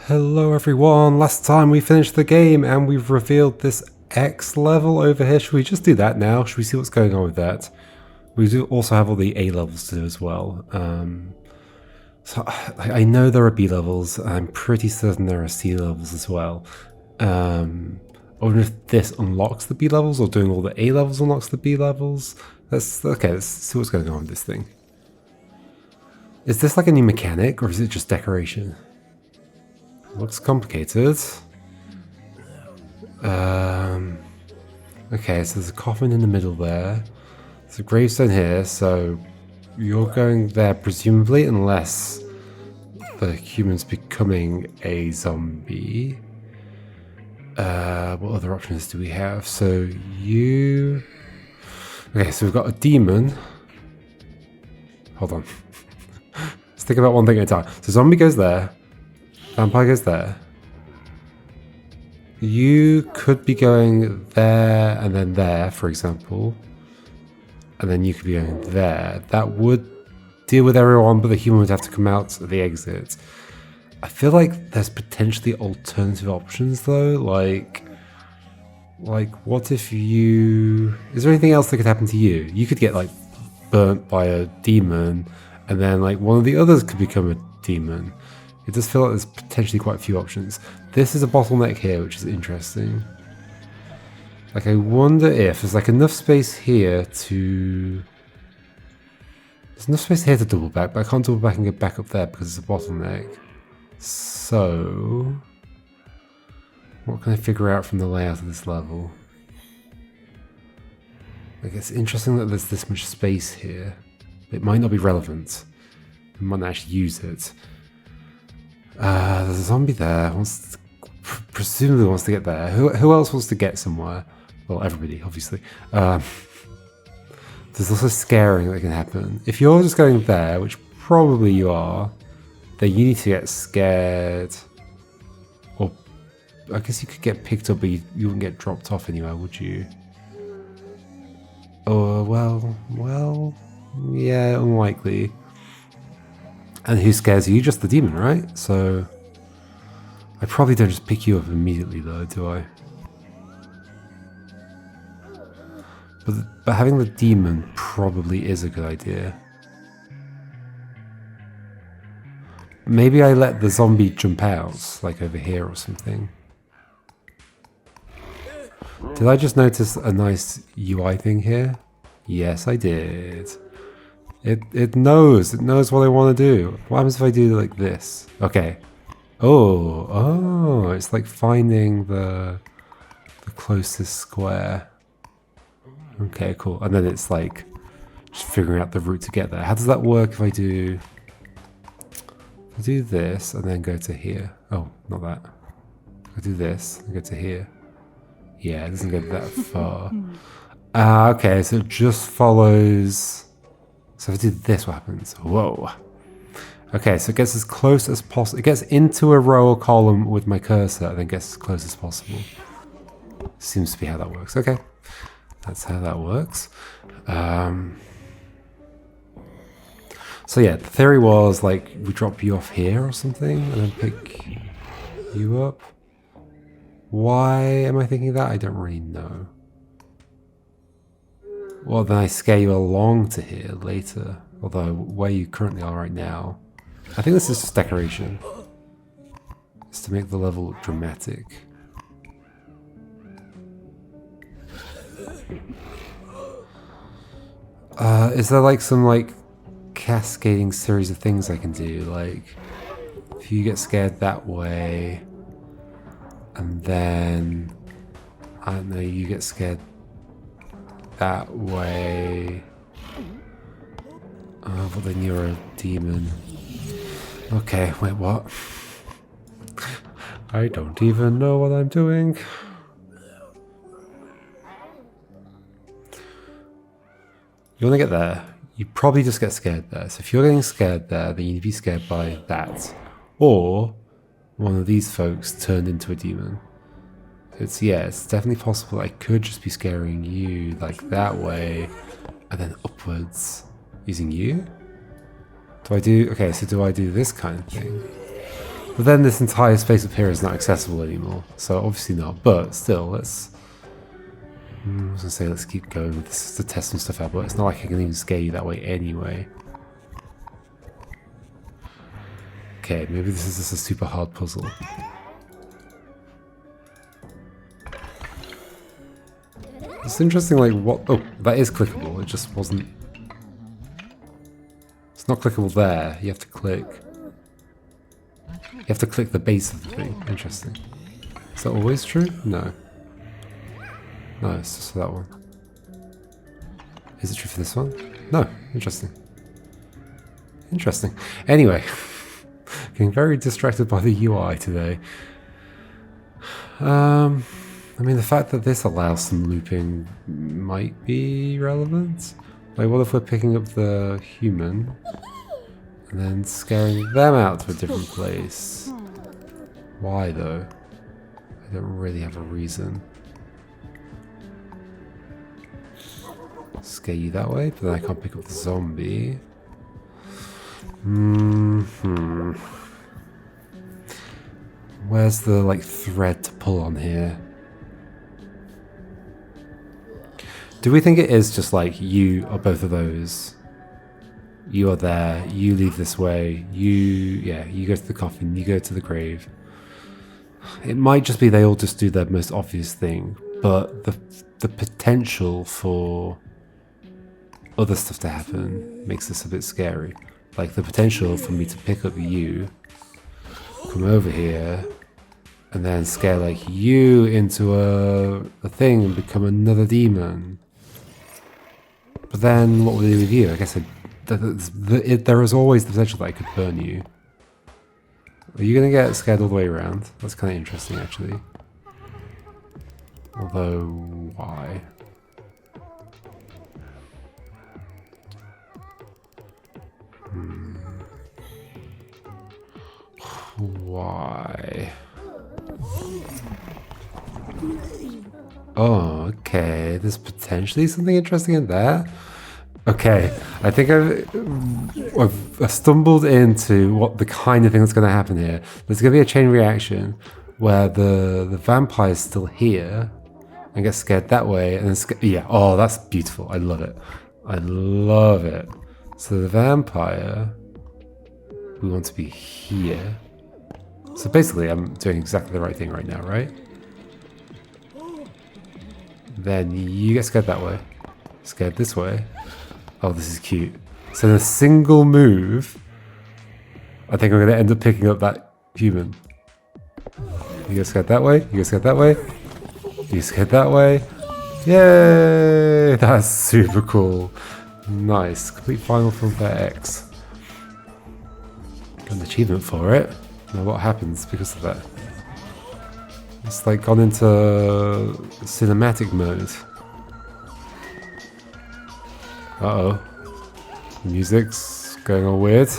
Hello everyone, last time we finished the game and we've revealed this X level over here. Should we just do that now? Should we see what's going on with that? We do also have all the A levels to do as well. So I know there are B levels, I'm pretty certain there are C levels as well. I wonder if this unlocks the B levels or doing all the A levels unlocks the B levels. Let's see what's going on with this thing. Is this like a new mechanic or is it just decoration? Looks complicated. Okay, so there's a coffin in the middle there. There's a gravestone here, so you're going there presumably, unless the human's becoming a zombie. What other options do we have? So you... Okay, so we've got a demon. Hold on. Let's think about one thing at a time. So zombie goes there. Vampire goes there. You could be going there and then there, for example. And then you could be going there. That would deal with everyone, but the human would have to come out at the exit. I feel like there's potentially alternative options though. Like what if you... Is there anything else that could happen to you? You could get like burnt by a demon and then like one of the others could become a demon. It does feel like there's potentially quite a few options. This is a bottleneck here, which is interesting. Like, I wonder if there's like enough space here to... There's enough space here to double back, but I can't double back and get back up there because it's a bottleneck. So... what can I figure out from the layout of this level? Like, it's interesting that there's this much space here. It might not be relevant. We might not actually use it. There's a zombie there. Presumably wants to get there. Who else wants to get somewhere? Well, everybody, obviously. There's also scaring that can happen. If you're just going there, which probably you are, then you need to get scared. Or I guess you could get picked up, but you wouldn't get dropped off anywhere, would you? Oh, well, yeah, unlikely. And who scares you? Just the demon, right? So I probably don't just pick you up immediately though, do I? But having the demon probably is a good idea. Maybe I let the zombie jump out, like over here or something. Did I just notice a nice UI thing here? Yes, I did. It knows what I want to do. What happens if I do like this? Okay. Oh, it's like finding the closest square. Okay, cool. And then it's like just figuring out the route to get there. How does that work if I do this and then go to here? Oh, not that. I do this and go to here. Yeah, it doesn't go that far. Okay, so it just follows. So if I do this, what happens? Whoa. Okay, so it gets as close as possible. It gets into a row or column with my cursor and then gets as close as possible. Seems to be how that works. Okay. That's how that works. So yeah, the theory was like we drop you off here or something and then pick you up. Why am I thinking that? I don't really know. Well, then I scare you along to here later. Although, where you currently are right now. I think this is just decoration. It's to make the level look dramatic. Is there like some like cascading series of things I can do? Like, if you get scared that way, and then, I don't know, you get scared that way. Oh, but then you're a demon. Okay, wait, what? I don't even know what I'm doing. You want to get there, you probably just get scared there. So if you're getting scared there, then you need to be scared by that. Or one of these folks turned into a demon. It's definitely possible I could just be scaring you like that way and then upwards using you. Do I do, okay, so do I do this kind of thing? But then this entire space up here is not accessible anymore, so obviously not. But still, let's. I was gonna say let's keep going with this to test some stuff out, but it's not like I can even scare you that way anyway. Okay, maybe this is just a super hard puzzle. It's interesting, like what? Oh, that is clickable. It just wasn't. It's not clickable there. You have to click. You have to click the base of the thing. Interesting. Is that always true? No. No, it's just for that one. Is it true for this one? No. Interesting. Interesting. Anyway, getting very distracted by the UI today. I mean, the fact that this allows some looping might be relevant. Like, what if we're picking up the human and then scaring them out to a different place? Why, though? I don't really have a reason. Scare you that way, but then I can't pick up the zombie. Where's the, like, thread to pull on here? Do we think it is just like you are both of those? You are there, you leave this way, you go to the coffin, you go to the grave. It might just be they all just do their most obvious thing, but the potential for other stuff to happen makes this a bit scary. Like the potential for me to pick up you, come over here, and then scare like you into a thing and become another demon. But then what would I do with you? I guess there is always the potential that I could burn you. Are you going to get scared all the way around? That's kind of interesting, actually. Although, why? Why? Oh, okay. There's potentially something interesting in there. Okay, I think I've stumbled into what the kind of thing that's going to happen here. There's going to be a chain reaction where the vampire's still here and gets scared that way, and then yeah. Oh, that's beautiful. I love it. I love it. So the vampire, we want to be here. So basically, I'm doing exactly the right thing right now, right? Then you get scared that way. Scared this way. Oh, this is cute. So in a single move, I think I'm going to end up picking up that human. You get scared that way. You get scared that way. You get scared that way. Yay! That's super cool. Nice. Complete final Funfair X. Got an achievement for it. Now what happens because of that? It's like gone into cinematic mode. Uh-oh. The music's going all weird.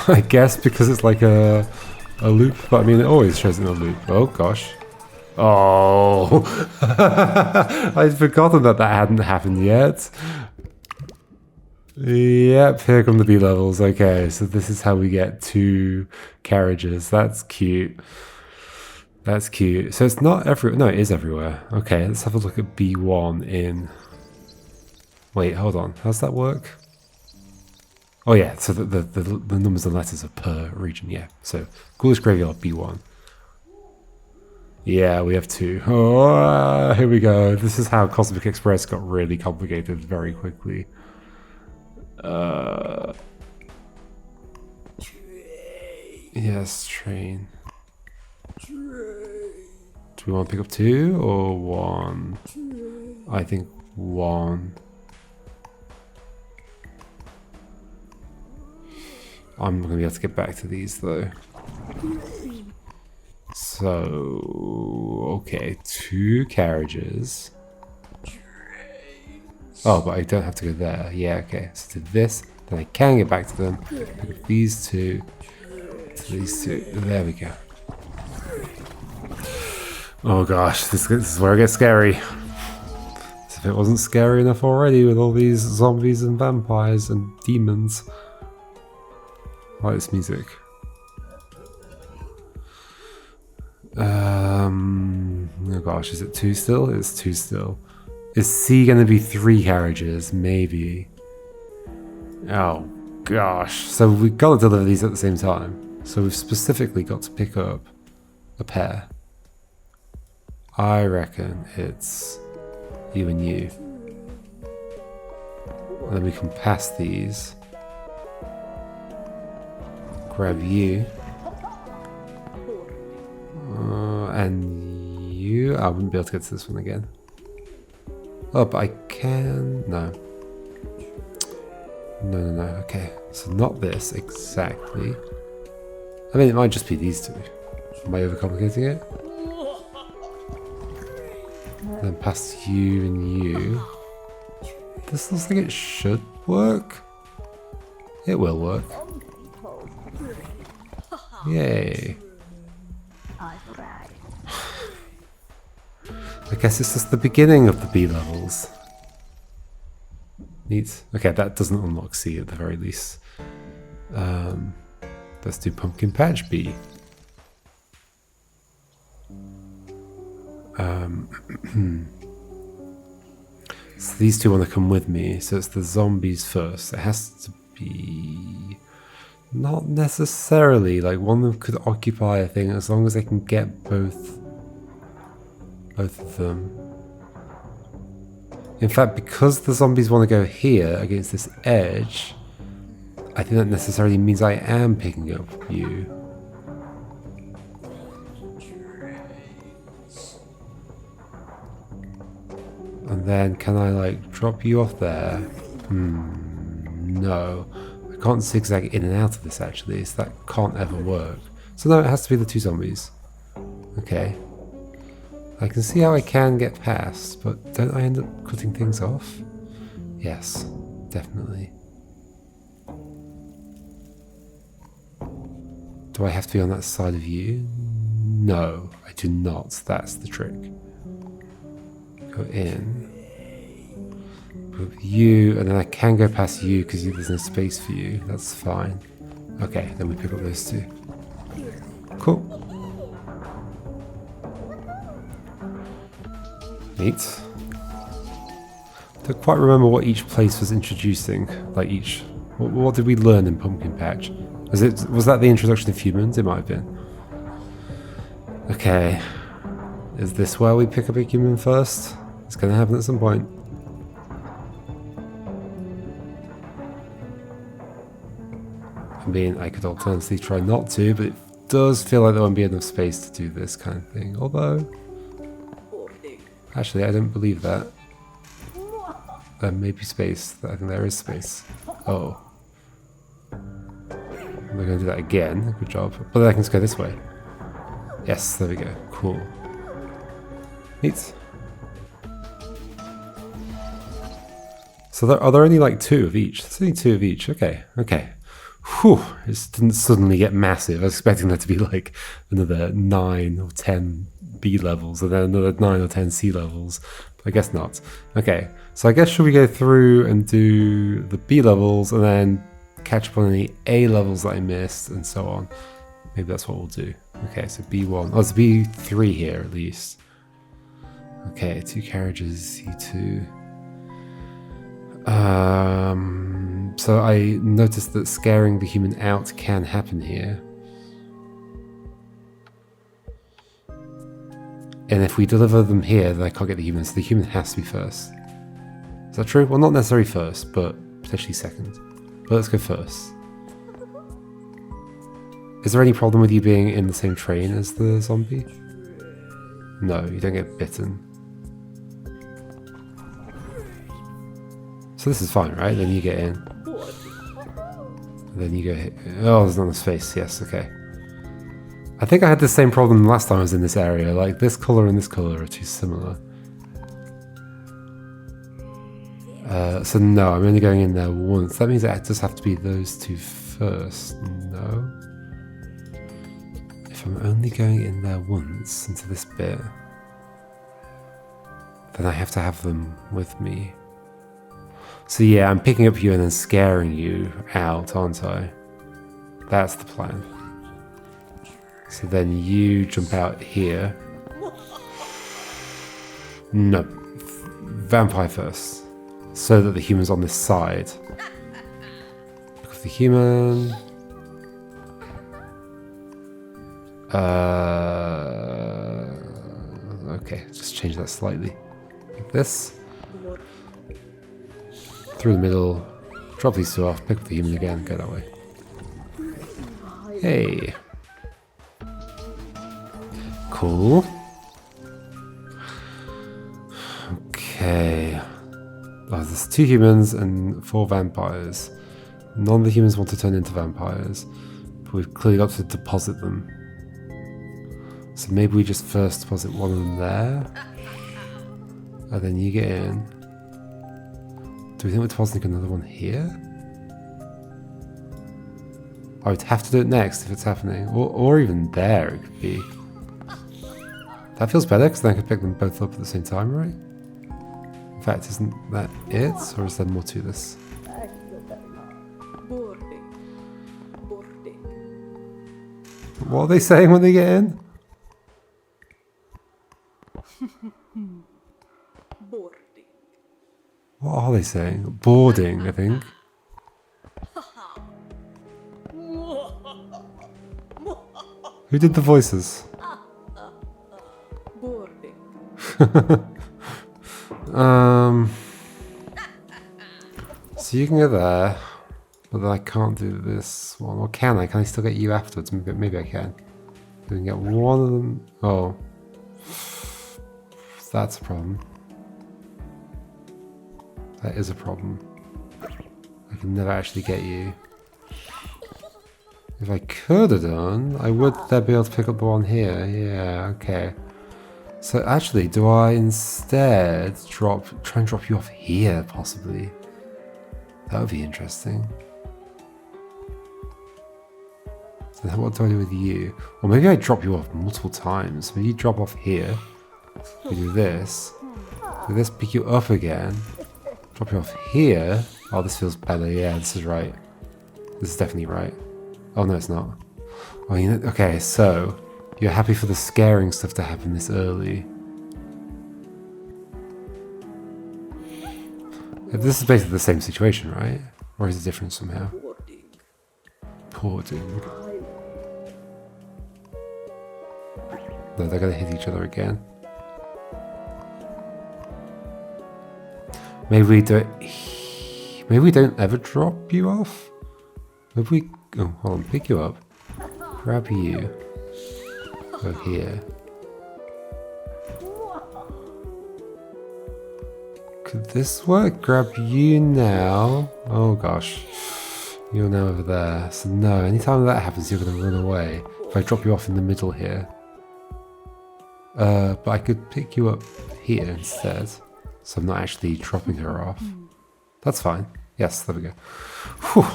I guess because it's like a loop, but I mean it always shows in a loop. Oh gosh. Oh! I'd forgotten that hadn't happened yet. Yep, here come the B levels. Okay, so this is how we get 2 carriages. That's cute. That's cute. So it's not everywhere. No, it is everywhere. Okay, let's have a look at B1 in... Wait, hold on. How's that work? Oh yeah, so the numbers and letters are per region, yeah. So, Ghoulish Graveyard B1. Yeah, we have 2. Oh, here we go. This is how Cosmic Express got really complicated very quickly. Yes, train. Do we want to pick up 2 or 1? I think 1. I'm not going to be able to get back to these though. So, okay, 2 carriages. Oh, but I don't have to go there. Yeah, okay. So to this, then I can get back to them. Pick up these 2. To these 2. There we go. Oh gosh, this is where it gets scary. As if it wasn't scary enough already with all these zombies and vampires and demons. I like this music. Oh gosh, is it 2 still? It's 2 still. Is C going to be 3 carriages? Maybe. Oh gosh. So we've got to deliver these at the same time. So we've specifically got to pick up a pair. I reckon it's you and you. And then we can pass these. Grab you. And you. I wouldn't be able to get to this one again. Oh, but I can. No. No. Okay. So not this exactly. I mean, it might just be these two. Am I overcomplicating it? Then past you and you. This looks like it should work. It will work. Yay. I guess it's just the beginning of the B levels. Neat. Okay, that doesn't unlock C at the very least. Let's do Pumpkin Patch B. So these two want to come with me, so it's the zombies first. It has to be... Not necessarily, like one of them could occupy a thing as long as they can get both of them. In fact, because the zombies want to go here against this edge, I think that necessarily means I am picking up you. And then can I like drop you off there? No. I can't zigzag in and out of this actually, so that can't ever work. So no, it has to be the 2 zombies. Okay. I can see how I can get past, but don't I end up cutting things off? Yes, definitely. Do I have to be on that side of you? No, I do not. That's the trick. Go in. Put you, and then I can go past you because there's no space for you. That's fine. Okay, then we pick up those 2. Cool. Neat. Don't quite remember what each place was introducing. Like each... What did we learn in Pumpkin Patch? Was that the introduction of humans? It might have been. Okay. Is this where we pick up a human first? It's going to happen at some point. I mean, I could alternatively try not to, but it does feel like there won't be enough space to do this kind of thing. Although... Actually, I don't believe that. There may be space. I think there is space. Oh. We're going to do that again. Good job. But then I can just go this way. Yes, there we go. Cool. Neat. So are there only like 2 of each? There's only 2 of each. Okay. Okay. Whew. It didn't suddenly get massive. I was expecting there to be like another 9 or 10 B levels and then another 9 or 10 C levels. But I guess not. Okay. So I guess should we go through and do the B levels and then catch up on any A levels that I missed and so on. Maybe that's what we'll do. Okay, so B1. Oh, it's B3 here at least. Okay, 2 carriages, C2. So I noticed that scaring the human out can happen here. And if we deliver them here, then I can't get the human, so the human has to be first. Is that true? Well, not necessarily first, but potentially second. But let's go first. Is there any problem with you being in the same train as the zombie? No, you don't get bitten. So this is fine, right? Then you get in. Then you go hit. Oh, there's not enough space. Yes, okay. I think I had the same problem last time I was in this area. Like, this colour and this colour are too similar. So no, I'm only going in there once. That means I just have to be those 2 first. No. If I'm only going in there once into this bit, then I have to have them with me. So yeah, I'm picking up you and then scaring you out, aren't I? That's the plan. So then you jump out here. No. Vampire first. So that the human's on this side. Look at the human. Okay, just change that slightly. Like this. Through the middle. Drop these two off. Pick up the human again. Go that way. Hey. Cool. Okay. Oh, there's 2 humans and 4 vampires. None of the humans want to turn into vampires. But we've clearly got to deposit them. So maybe we just first deposit one of them there. And then you get in. Do we think we're depositing another one here? I would have to do it next if it's happening. Or even there it could be. That feels better because then I can pick them both up at the same time, right? In fact, isn't that it? Or is there more to this? What are they saying when they get in? What are they saying? Boarding, I think. Who did the voices? So you can go there, but then I can't do this one. Or can I? Can I still get you afterwards? Maybe I can. We can get one of them. Oh. That's a problem. That is a problem. I can never actually get you. If I could have done, I would then be able to pick up the one here. Yeah, okay. So actually, do I instead try and drop you off here, possibly? That would be interesting. So then what do I do with you? Or maybe I drop you off multiple times. Maybe you drop off here. We do this. Do this, pick you up again. Drop you off here. Oh, this feels better. Yeah, this is right. This is definitely right. Oh, no, it's not. Oh, you know, okay, so you're happy for the scaring stuff to happen this early. This is basically the same situation, right? Or is it different somehow? Porting. No, they're gonna hit each other again. Maybe we do it. Maybe we don't ever drop you off. Maybe we. Oh, hold on. Pick you up. Grab you. Go here. Could this work? Grab you now. Oh gosh. You're now over there. So no, anytime that happens, you're going to run away. If I drop you off in the middle here. But I could pick you up here instead. So I'm not actually dropping her off. That's fine. Yes, there we go. Whew.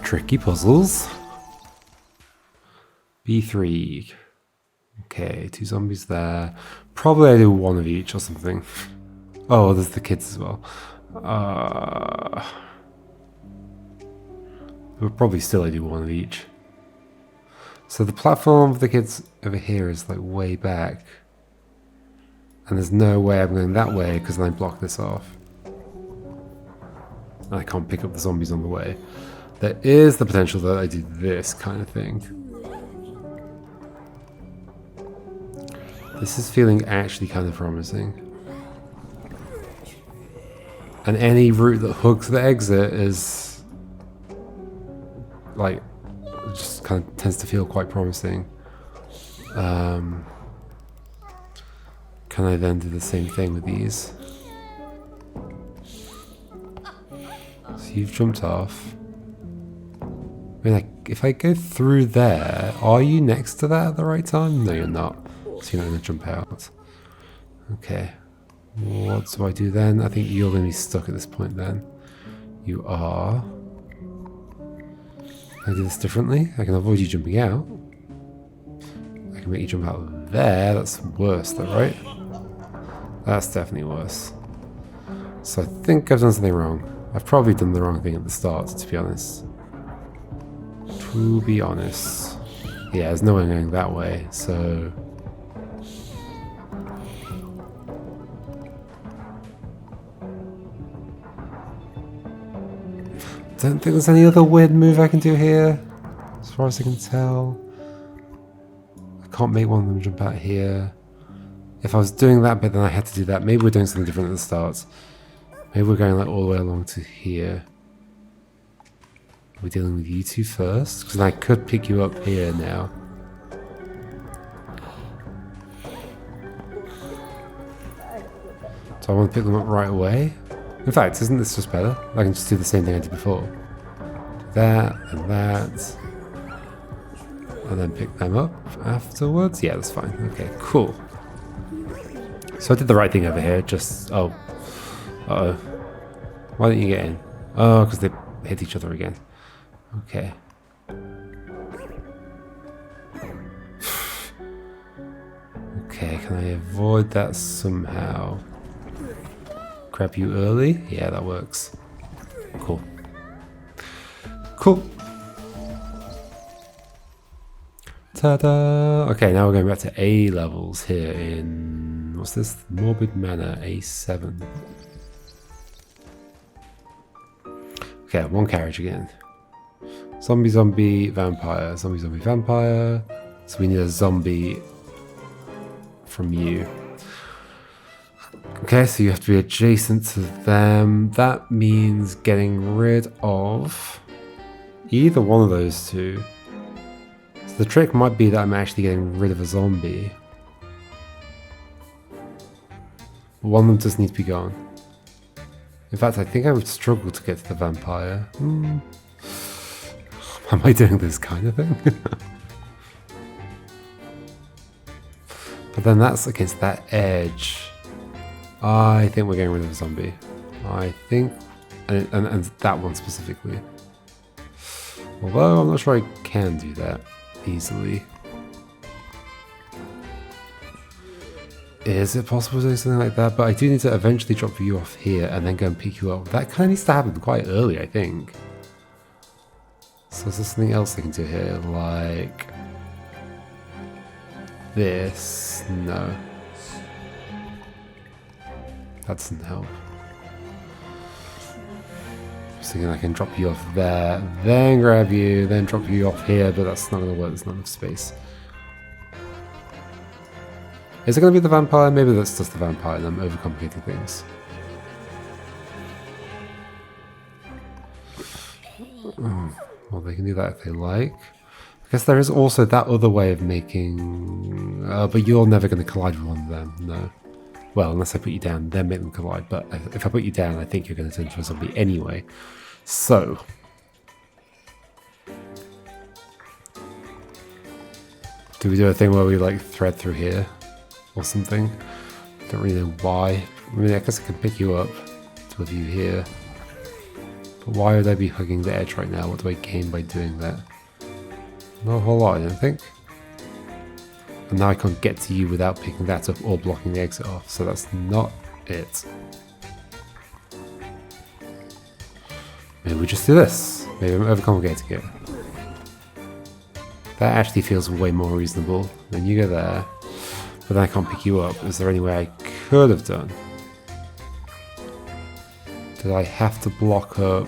Tricky puzzles. B3. Okay, 2 zombies there. Probably I do 1 of each or something. Oh, there's the kids as well. But probably still I do 1 of each. So the platform for the kids over here is like way back. And there's no way I'm going that way because then I block this off. And I can't pick up the zombies on the way. There is the potential that I do this kind of thing. This is feeling actually kind of promising. And any route that hooks the exit is like just kind of tends to feel quite promising. Can I then do the same thing with these? So you've jumped off. I mean, if I go through there, are you next to that at the right time? No, you're not. So you're not going to jump out. Okay. What do I do then? I think you're going to be stuck at this point then. You are. Can I do this differently? I can avoid you jumping out. I can make you jump out there. That's worse though, right? That's definitely worse. So I think I've done something wrong. I've probably done the wrong thing at the start, to be honest. Yeah, there's no one going that way, so... Don't think there's any other weird move I can do here, as far as I can tell. I can't make one of them jump out here. If I was doing that bit, then I had to do that. Maybe we're doing something different at the start. Maybe we're going like all the way along to here. We're dealing with you two first, because I could pick you up here now. So I want to pick them up right away. In fact, isn't this just better? I can just do the same thing I did before. That and that. And then pick them up afterwards. Yeah, that's fine. Okay, cool. So I did the right thing over here. Just, oh. Uh-oh. Why didn't you get in? Oh, because they hit each other again. Okay. Okay, can I avoid that somehow? Grab you early? Yeah, that works. Cool. Cool. Ta-da! Okay, now we're going back to A levels here in... What's this? Morbid Manor A7. Okay, one carriage again. Zombie, zombie, vampire. Zombie, zombie, vampire. So we need a zombie from you. Okay, so you have to be adjacent to them. That means getting rid of either one of those two. So the trick might be that I'm actually getting rid of a zombie. One of them does need to be gone. In fact, I think I would struggle to get to the vampire. Am I doing this kind of thing? But then that's against that edge. I think we're getting rid of a zombie. I think, and that one specifically. Although I'm not sure I can do that easily. Is it possible to do something like that? But I do need to eventually drop you off here and then go and pick you up. That kind of needs to happen quite early, I think. So is there something else I can do here? Like this? No. That doesn't help. Just thinking I can drop you off there, then grab you, then drop you off here, but that's not going to work. There's not enough space. Is it going to be the vampire? Maybe that's just the vampire and I'm overcomplicating things. Oh, well, they can do that if they like. I guess there is also that other way of making... but you're never going to collide with one of them, no. Well, unless I put you down, then make them collide. But if I put you down, I think you're going to turn into a zombie anyway. So... do we do a thing where we like thread through here? Or something? Don't really know why. I mean, I guess I can pick you up to a view here. But why would I be hugging the edge right now? What do I gain by doing that? Not a whole lot, I don't think. And now I can't get to you without picking that up or blocking the exit off, so that's not it. Maybe we just do this. Maybe I'm overcomplicating it. That actually feels way more reasonable. Then you go there, but then I can't pick you up. Is there any way I could have done? Did I have to block up?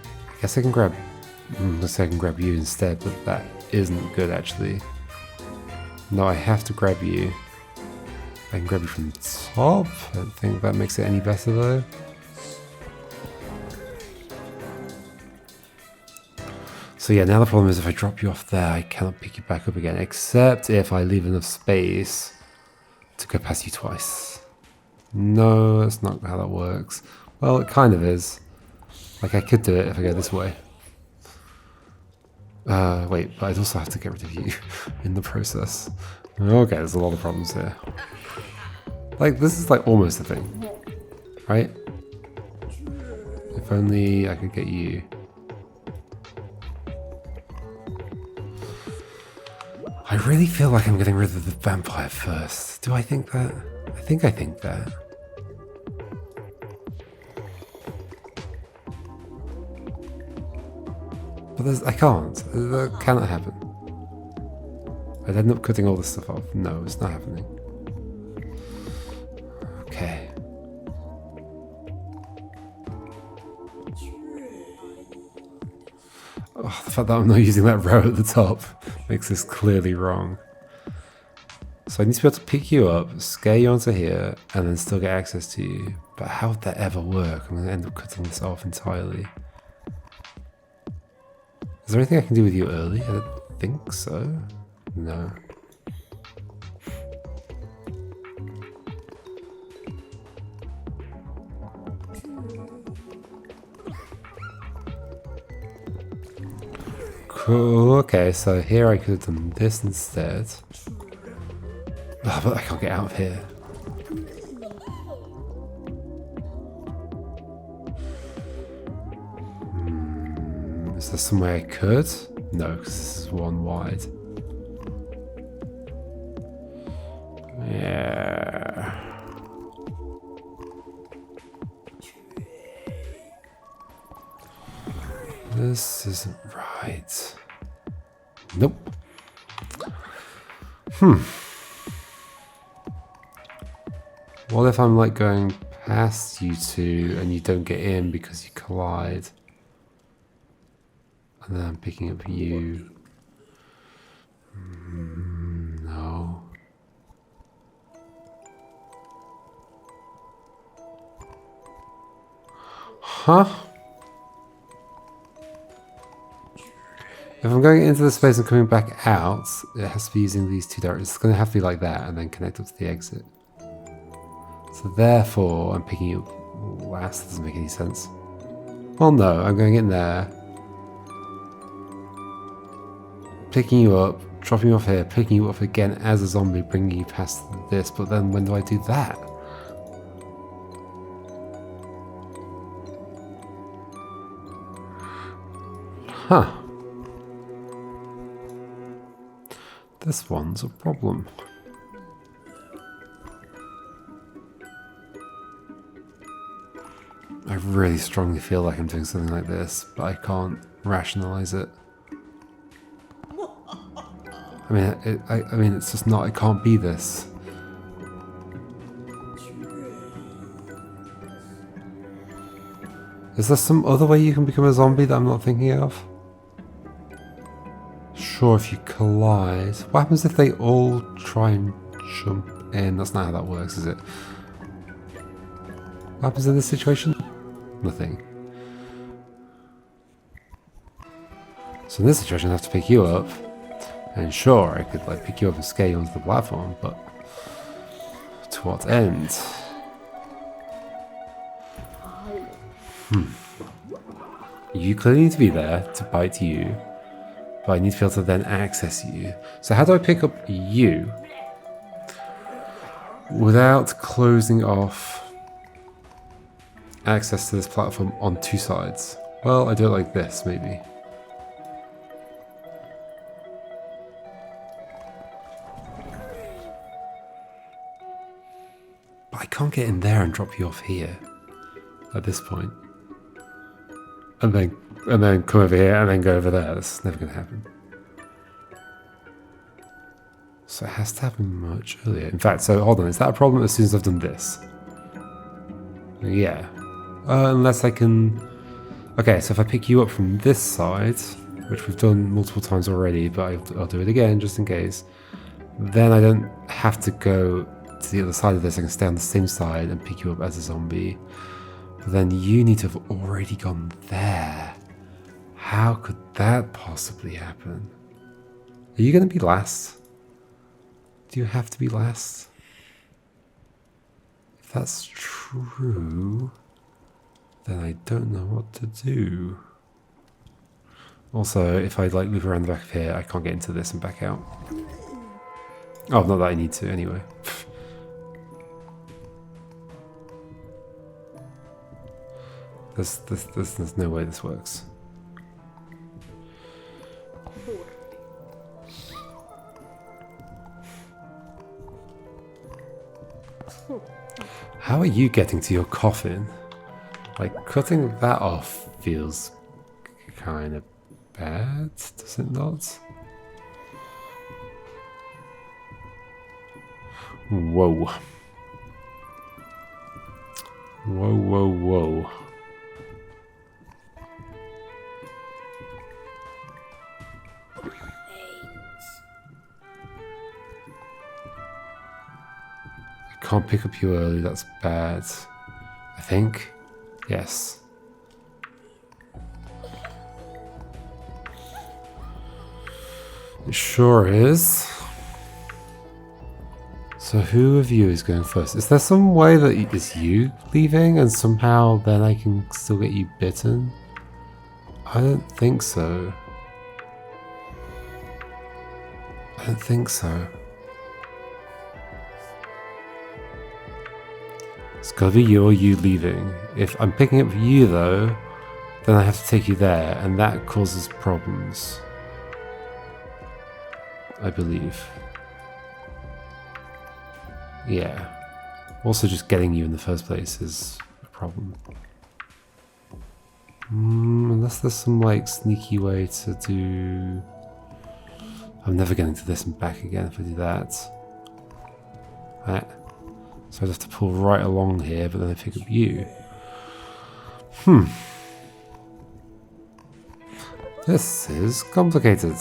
I guess I can grab... let's say I can grab you instead, but that isn't good actually. No, I have to grab you. I can grab you from the top. I don't think that makes it any better though. So yeah, now the problem is if I drop you off there, I cannot pick you back up again, except if I leave enough space to go past you twice. No, that's not how that works. Well, it kind of is. Like I could do it if I go this way. Wait, but I'd also have to get rid of you in the process. Okay, there's a lot of problems here. Like, this is like almost a thing, right? If only I could get you. I really feel like I'm getting rid of the vampire first. Do I think that? I think that. But I can't. That cannot happen. I'd end up cutting all this stuff off. No, it's not happening. Okay. Oh, the fact that I'm not using that row at the top makes this clearly wrong. So I need to be able to pick you up, scare you onto here, and then still get access to you. But how would that ever work? I'm going to end up cutting this off entirely. Is there anything I can do with you early? I don't think so. No. Cool, okay, so here I could have done this instead. Oh, but I can't get out of here. Is there some way I could? No, because this is one wide. Yeah. This isn't right. Nope. What if I'm like going past you two and you don't get in because you collide? And then I'm picking up you. No. Huh? If I'm going into the space and coming back out, it has to be using these two directions. It's going to have to be like that and then connect up to the exit. So therefore, I'm picking you up last. That doesn't make any sense. Well, no, I'm going in there, picking you up, dropping you off here, picking you up again as a zombie, bringing you past this. But then when do I do that? Huh. This one's a problem. I really strongly feel like I'm doing something like this, but I can't rationalize it. I mean, it's just not. It can't be this. Is there some other way you can become a zombie that I'm not thinking of? Sure, if you collide. What happens if they all try and jump in? That's not how that works, is it? What happens in this situation? Nothing. So in this situation I have to pick you up. And sure, I could like pick you up and scare you onto the platform, but to what end? You clearly need to be there to bite you, but I need to be able to then access you. So how do I pick up you without closing off access to this platform on two sides? Well, I do it like this, maybe. But I can't get in there and drop you off here at this point. And then come over here and then go over there. That's never going to happen. So it has to happen much earlier. In fact, so hold on, is that a problem as soon as I've done this? Yeah. Unless I can... Okay, so if I pick you up from this side, which we've done multiple times already, but I'll do it again just in case, then I don't have to go to the other side of this. I can stay on the same side and pick you up as a zombie. But then you need to have already gone there. How could that possibly happen? Are you going to be last? Do you have to be last? If that's true, then I don't know what to do. Also, if I like move around the back of here, I can't get into this and back out. Oh, not that I need to anyway. There's no way this works. How are you getting to your coffin? Like, cutting that off feels kind of bad, does it not? Whoa. Whoa, whoa, whoa. I can't pick up you early, that's bad. I think. Yes. It sure is. So who of you is going first? Is there some way that it's you leaving and somehow then I can still get you bitten? I don't think so. I don't think so. It's gotta be you or you leaving. If I'm picking up you though, then I have to take you there and that causes problems. I believe. Yeah. Also just getting you in the first place is a problem. Unless there's some like sneaky way to do... I'm never getting to this and back again if I do that. Right. So I'd have to pull right along here, but then I pick up you. This is complicated.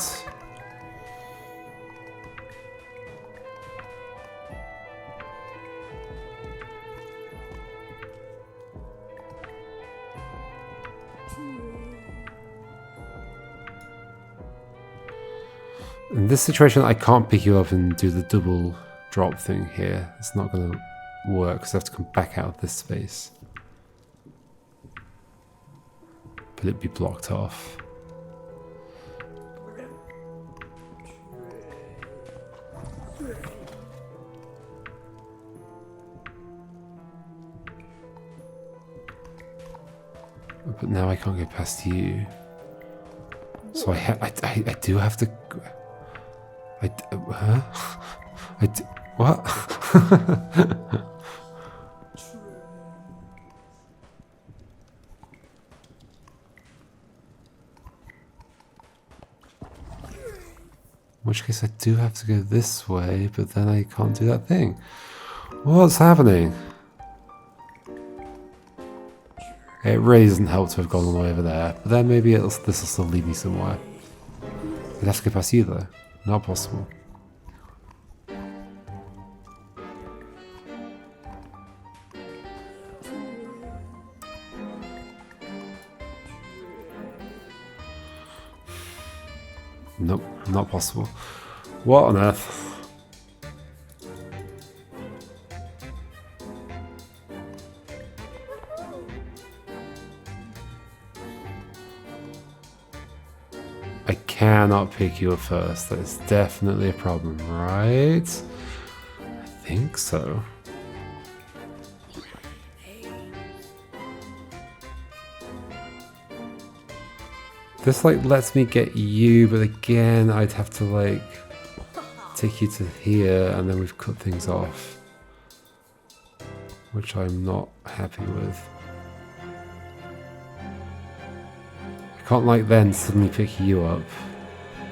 In this situation, I can't pick you up and do the double drop thing here. It's not going to work because I have to come back out of this space. But it'd be blocked off. But now I can't get past you. So I do have to... what? In which case I do have to go this way, but then I can't do that thing. What's happening? It really doesn't help to have gone all the way over there, but then maybe this will still lead me somewhere. I'd have to go past you though. Not possible. Nope, not possible. What on earth? I cannot pick you up first. That is definitely a problem, right? I think so. This like lets me get you, but again I'd have to like take you to here and then we've cut things off, which I'm not happy with. I can't like then suddenly pick you up,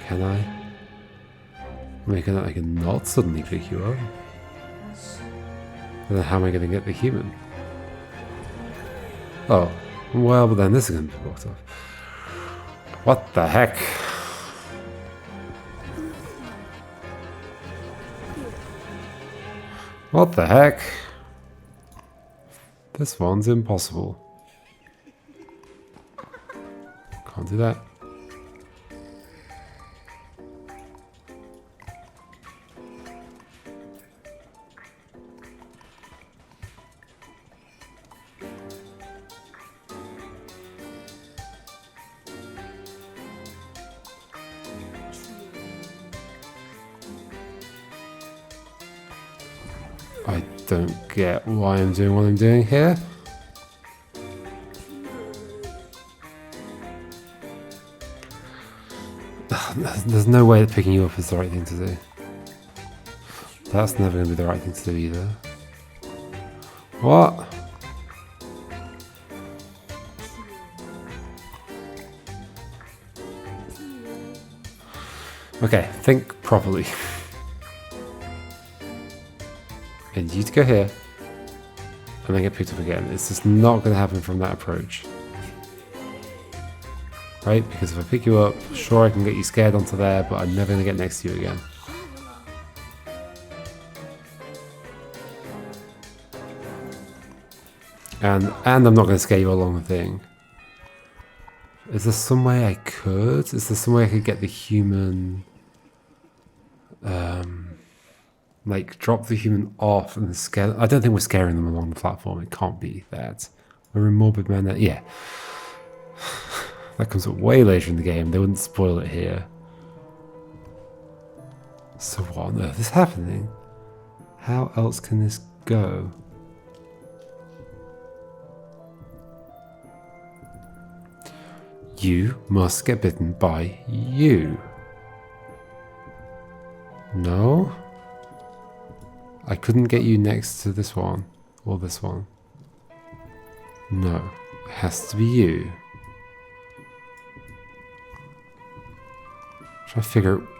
can I? I can not suddenly pick you up. And then how am I going to get the human? Oh, well, but then this is going to be blocked off. What the heck? What the heck? This one's impossible. Can't do that. I don't get why I'm doing what I'm doing here. There's no way that picking you up is the right thing to do. That's never going to be the right thing to do either. What? Okay, think properly. And you to go here, and then get picked up again. It's just not going to happen from that approach. Right? Because if I pick you up, sure I can get you scared onto there, but I'm never going to get next to you again. And I'm not going to scare you along the thing. Is there some way I could? Is there some way I could get the human... like, drop the human off and scare... I don't think we're scaring them along the platform. It can't be that. We're in Morbid Manor. Yeah. That comes up way later in the game. They wouldn't spoil it here. So what on earth is happening? How else can this go? You must get bitten by you. No? I couldn't get you next to this one. Or this one. No. It has to be you. Try to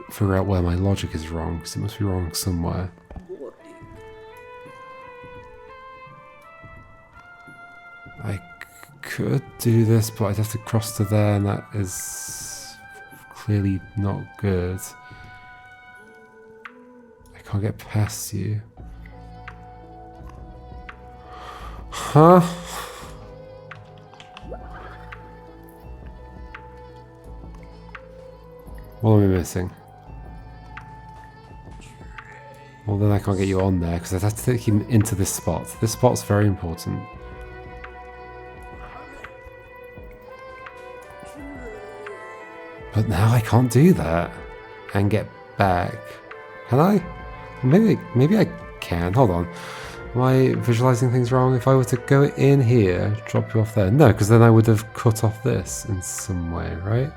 figure out where my logic is wrong, because it must be wrong somewhere. I could do this, but I'd have to cross to there, and that is clearly not good. I can't get past you. Huh? What am I missing? Well, then I can't get you on there, because I'd have to take you into this spot. This spot's very important. But now I can't do that and get back. Can I? Maybe I can. Hold on. Am I visualizing things wrong? If I were to go in here, drop you off there. No, because then I would have cut off this in some way, right?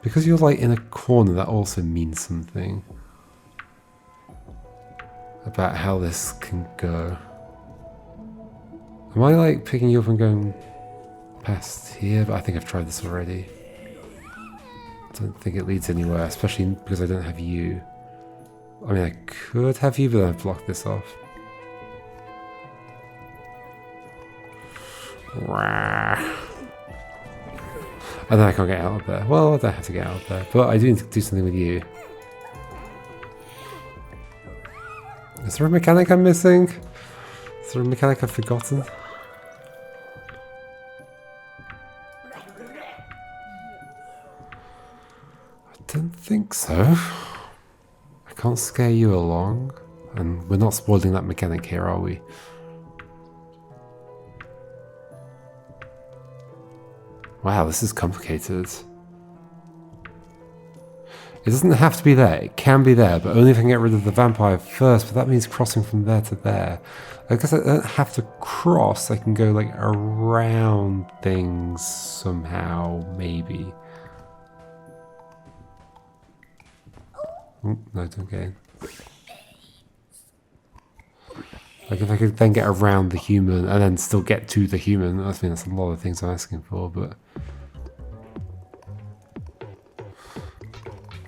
Because you're like in a corner, that also means something about how this can go. Am I like picking you up and going past here? But I think I've tried this already. I don't think it leads anywhere, especially because I don't have you. I mean, I could have you, but then I've blocked this off. And then I can't get out of there. Well, I don't have to get out of there, but I do need to do something with you. Is there a mechanic I'm missing? Is there a mechanic I've forgotten? I don't think so. I can't scare you along. And we're not spoiling that mechanic here, are we? Wow, this is complicated. It doesn't have to be there. It can be there, but only if I can get rid of the vampire first. But that means crossing from there to there. I guess I don't have to cross. I can go like around things somehow, maybe. Oh, no, don't get in. Like if I could then get around the human and then still get to the human. I mean, that's a lot of things I'm asking for, but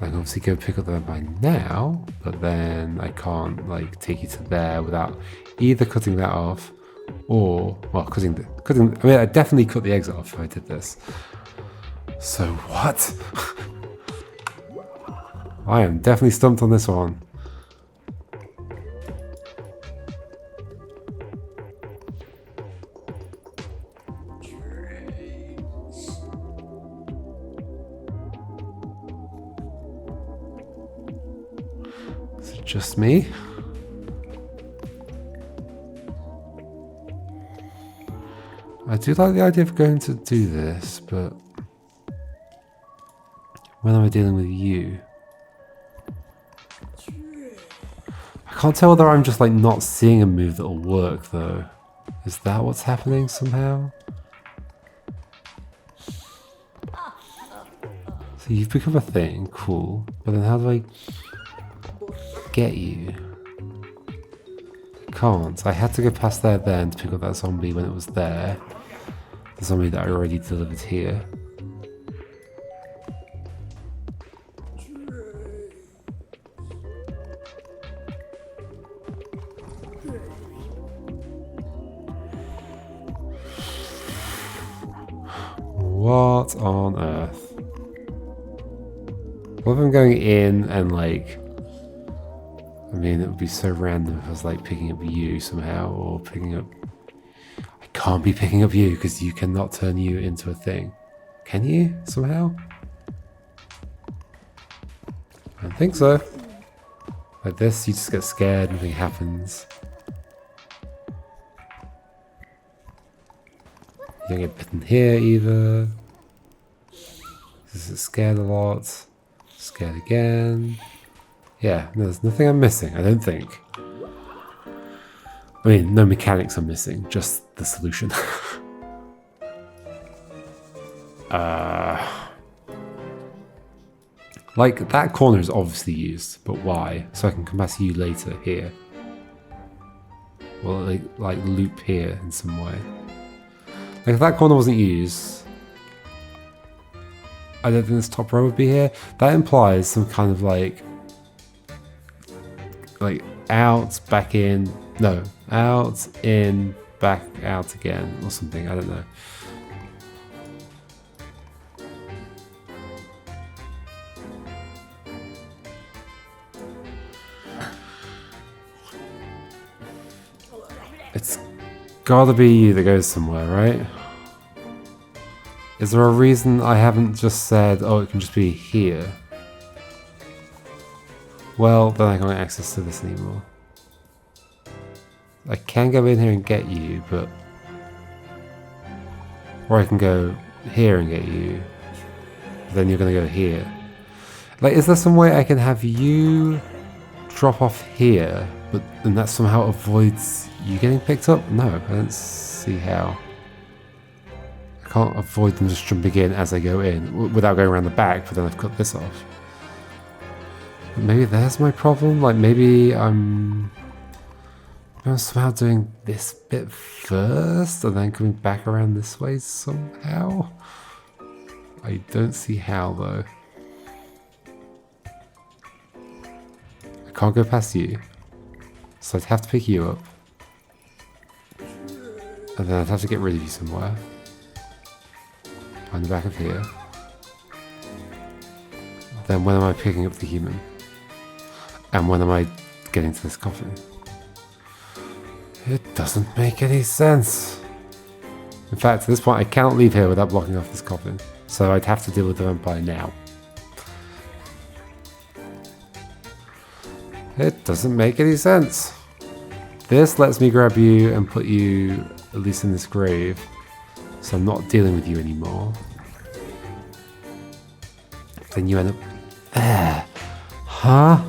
I can obviously go pick up the vampire now, but then I can't like take you to there without either cutting that off or, well, cutting. I mean, I'd definitely cut the exit off if I did this. So what? I am definitely stumped on this one. Just me? I do like the idea of going to do this, but when am I dealing with you? I can't tell whether I'm just like not seeing a move that'll work though. Is that what's happening somehow? So you've become a thing, cool, but then how do I get you? Can't. I had to go past there then to pick up that zombie when it was there. The zombie that I already delivered here. What on earth? What if I'm going in and like... I mean, it would be so random if I was like picking up you somehow, or picking up... I can't be picking up you because you cannot turn you into a thing. Can you, somehow? I don't think so. Like this, you just get scared, nothing happens. You don't get bitten here either. This is scared a lot. Scared again. Yeah, no, there's nothing I'm missing, I don't think. I mean, no mechanics I'm missing, just the solution. Like, that corner is obviously used, but why? So I can come back to you later here. Well, like loop here in some way. Like, if that corner wasn't used, I don't think this top row would be here. That implies some kind of like out, back in, no, out, in, back, out again, or something, I don't know. It's gotta be you that goes somewhere, right? Is there a reason I haven't just said, oh, it can just be here? Well, then I can't get access to this anymore. I can go in here and get you, but... Or I can go here and get you. Then you're gonna go here. Like, is there some way I can have you drop off here, but then that somehow avoids you getting picked up? No, I don't see how. I can't avoid them just jumping in as I go in, without going around the back, but then I've cut this off. Maybe there's my problem, like maybe I'm somehow doing this bit first and then coming back around this way somehow. I don't see how though. I can't go past you, so I'd have to pick you up. And then I'd have to get rid of you somewhere. Behind the back of here. Then when am I picking up the human? And when am I getting to this coffin? It doesn't make any sense. In fact, at this point I cannot leave here without blocking off this coffin. So I'd have to deal with the vampire now. It doesn't make any sense. This lets me grab you and put you at least in this grave. So I'm not dealing with you anymore. Then you end up there. Huh?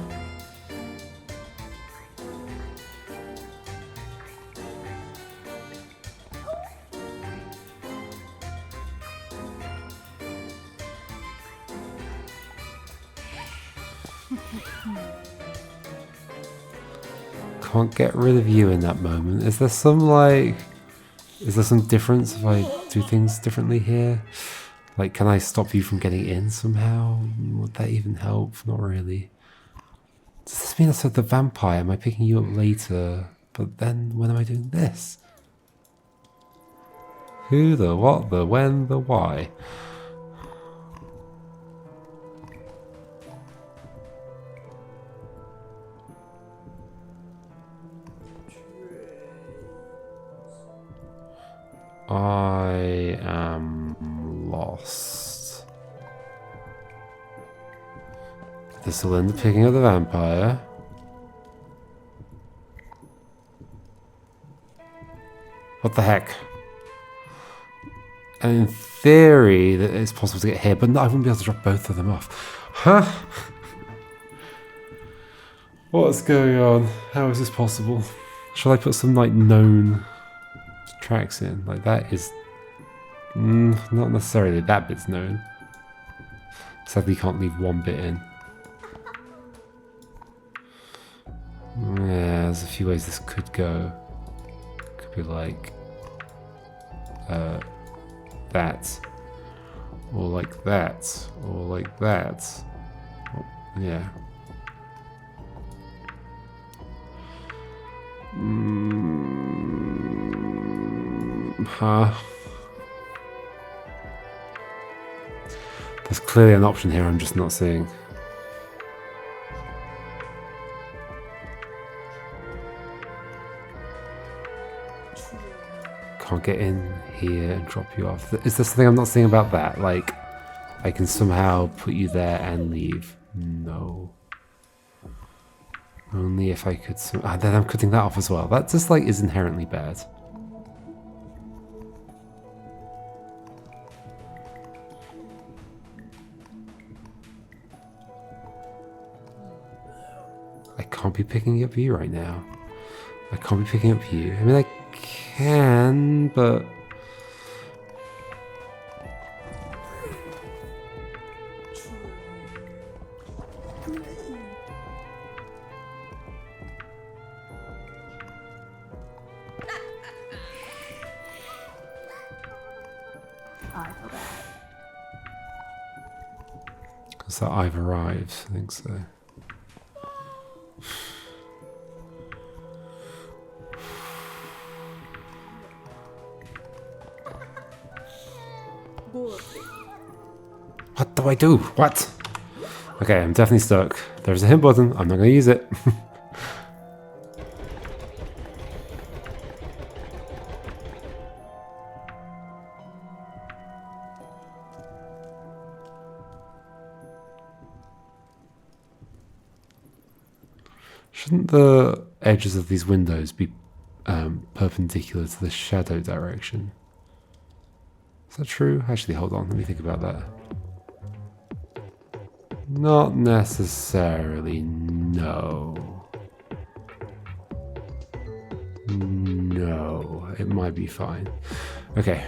Can't get rid of you in that moment. Is there some difference if I do things differently here? Like, can I stop you from getting in somehow? Would that even help? Not really. Does this mean I said the vampire? Am I picking you up later? But then, when am I doing this? Who, the what, the when, the why? I am lost. This will end up picking up the vampire. What the heck? And in theory, that it's possible to get here, but no, I wouldn't be able to drop both of them off. Huh? What's going on? How is this possible? Shall I put some, like, known tracks in? Like, that is... not necessarily that bit's known. Sadly, you can't leave one bit in. Yeah, there's a few ways this could go. Could be like... that. Or like that. Or like that. Yeah. Huh. There's clearly an option here I'm just not seeing. Can't get in here and drop you off. Is there something I'm not seeing about that? Like, I can somehow put you there and leave. No. Only if I could... then I'm cutting that off as well. That just, like, is inherently bad. I can't be picking up you right now. I can't be picking up you. I mean, I can, but... Is that I've arrived? I think so. What do I do? What? Okay, I'm definitely stuck. There's a hit button. I'm not going to use it. Shouldn't the edges of these windows be perpendicular to the shadow direction? Is that true? Actually, hold on. Let me think about that. Not necessarily, no. No, it might be fine. Okay,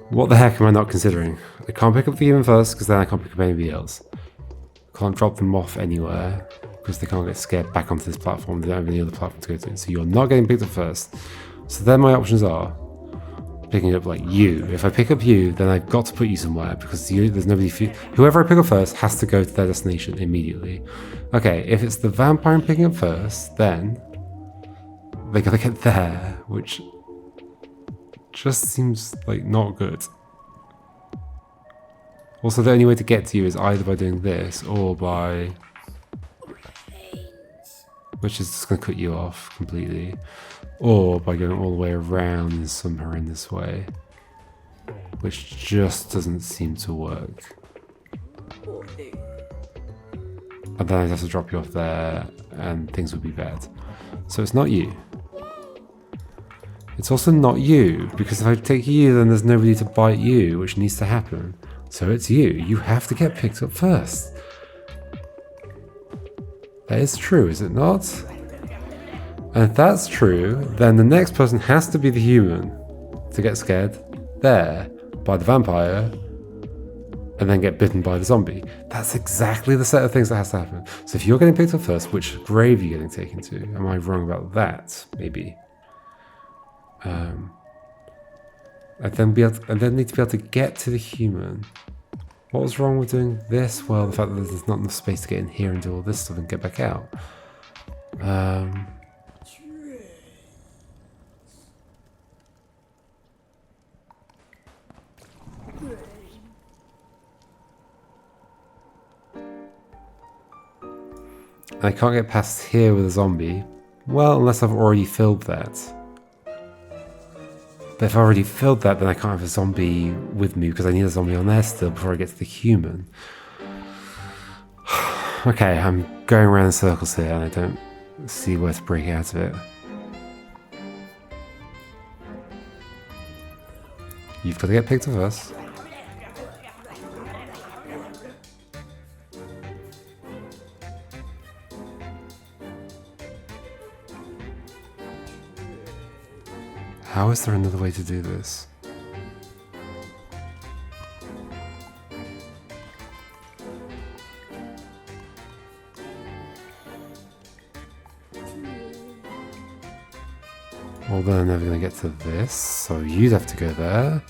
what the heck am I not considering? I can't pick up the human first, because then I can't pick up anybody else. Can't drop them off anywhere, because they can't get scared back onto this platform. They don't have any other platform to go to. So you're not getting picked up first. So then my options are picking up like you. If I pick up you, then I've got to put you somewhere, because there's nobody. Whoever I pick up first has to go to their destination immediately. Okay, if it's the vampire I'm picking up first, then they gotta get there, which just seems like not good. Also, the only way to get to you is either by doing this or by... which is just going to cut you off completely. Or by going all the way around in some horrendous way. Which just doesn't seem to work. And then I'd have to drop you off there and things would be bad. So it's not you. It's also not you, because if I take you, then there's nobody to bite you, which needs to happen. So it's you. You have to get picked up first. That is true, is it not? And if that's true, then the next person has to be the human to get scared there by the vampire and then get bitten by the zombie. That's exactly the set of things that has to happen. So if you're getting picked up first, which grave are you getting taken to? Am I wrong about that? Maybe. I then need to be able to get to the human. What was wrong with doing this? Well, the fact that there's not enough space to get in here and do all this stuff and get back out. I can't get past here with a zombie. Well, unless I've already filled that. But if I already filled that, then I can't have a zombie with me because I need a zombie on there still before I get to the human. Okay, I'm going around in circles here and I don't see where to break out of it. You've got to get picked up first. How is there another way to do this? Well, then I'm never going to get to this, so you'd have to go there.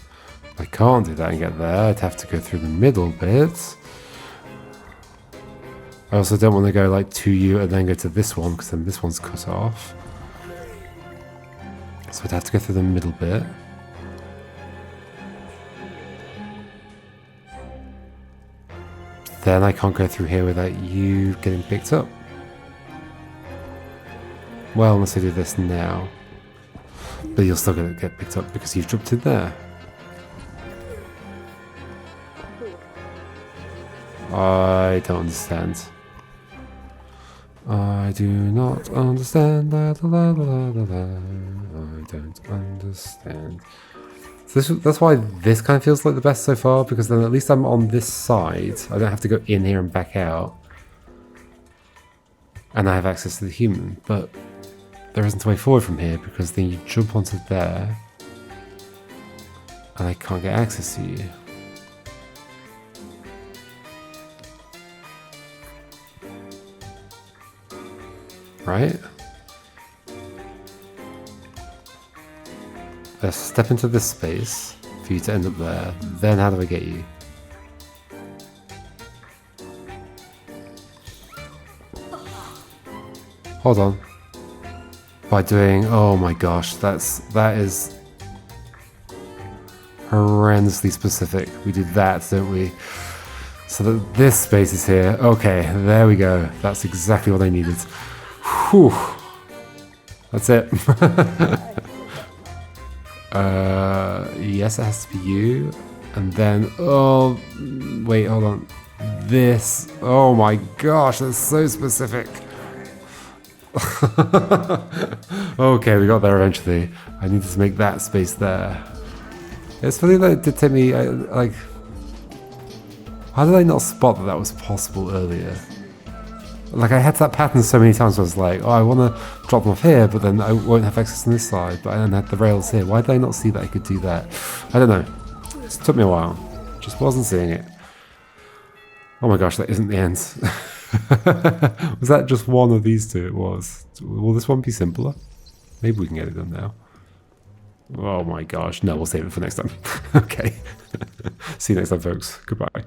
I can't do that and get there. I'd have to go through the middle bit. I also don't want to go like to you and then go to this one, because then this one's cut off. So I'd have to go through the middle bit. then I can't go through here without you getting picked up. Well, unless I do this now. But you're still going to get picked up because you've jumped in there. I don't understand. I do not understand. La, la, la, la, la, la. I don't understand. So that's why this kind of feels like the best so far, because then at least I'm on this side. I don't have to go in here and back out. And I have access to the human, but there isn't a way forward from here because then you jump onto there and I can't get access to you. Right? Let's step into this space for you to end up there. Then how do I get you? Hold on. By doing, oh my gosh, that is horrendously specific. We do that, don't we? So that this space is here. Okay, there we go. That's exactly what I needed. Whew. That's it. Yes, it has to be you. And then, oh, wait, hold on. This, oh my gosh, that's so specific. Okay, we got there eventually. I needed to make that space there. It's funny that it did take me, like, how did I not spot that that was possible earlier? Like, I had that pattern so many times where I was like, oh, I want to drop them off here, but then I won't have access on this side, but I don't have the rails here. Why did I not see that I could do that? I don't know. It took me a while. Just wasn't seeing it. Oh my gosh, that isn't the end. Was that just one of these two? It was. Will this one be simpler? Maybe we can get it done now. Oh my gosh. No, we'll save it for next time. Okay. See you next time, folks. Goodbye.